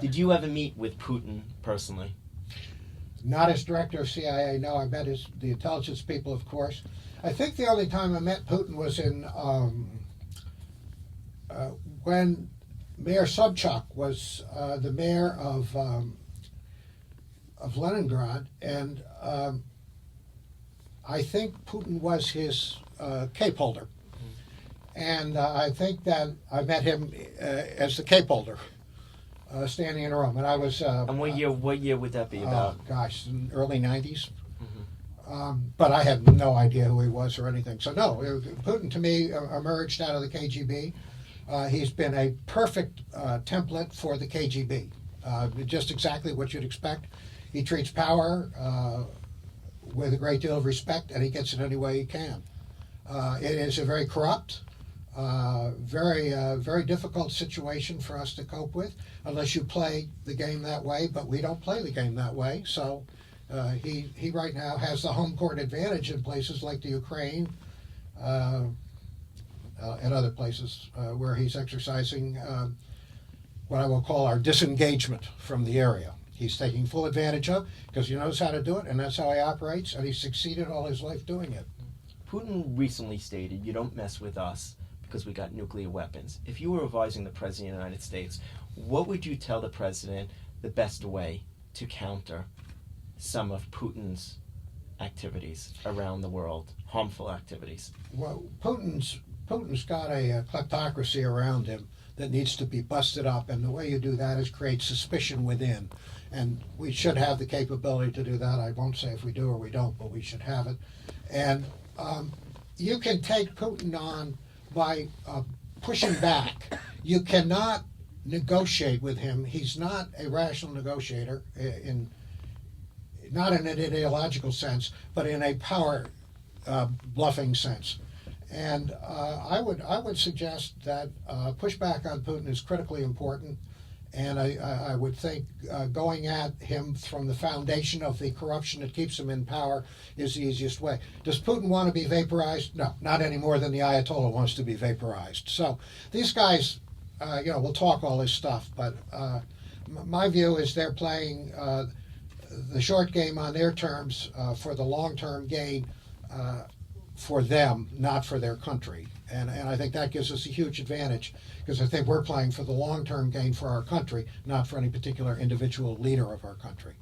Did you ever meet with Putin personally? Not as director of CIA, no. I met the intelligence people, of course. I think the only time I met Putin was in when Mayor Sobchak was the mayor of Leningrad, and I think Putin was his cape holder. And I think that I met him as the cape holder, standing in a room. And I was. And what year would that be about? Gosh, in early '90s. But I had no idea who he was or anything. So no, Putin to me emerged out of the KGB. He's been a perfect template for the KGB. Just exactly what you'd expect. He treats power with a great deal of respect, and he gets it any way he can. It is a very corrupt, very difficult situation for us to cope with, unless you play the game that way. But we don't play the game that way. So he right now has the home court advantage in places like the Ukraine and other places where he's exercising what I will call our disengagement from the area. He's taking full advantage of, because he knows how to do it, and that's how he operates, and he's succeeded all his life doing it. Putin recently stated, "You don't mess with us because we got nuclear weapons." If you were advising the President of the United States, what would you tell the President the best way to counter some of Putin's activities around the world, harmful activities? Well, Putin's got a kleptocracy around him that needs to be busted up, and the way you do that is create suspicion within. And we should have the capability to do that. I won't say if we do or we don't, but we should have it. And you can take Putin on by pushing back. You cannot negotiate with him. He's not a rational negotiator, not in an ideological sense, but in a power bluffing sense. And I would suggest that pushback on Putin is critically important. And I would think going at him from the foundation of the corruption that keeps him in power is the easiest way. Does Putin want to be vaporized? No, not any more than the Ayatollah wants to be vaporized. So these guys, will talk all this stuff, but my view is they're playing the short game on their terms for the long-term gain for them, not for their country. And I think that gives us a huge advantage, because I think we're playing for the long-term gain for our country, not for any particular individual leader of our country.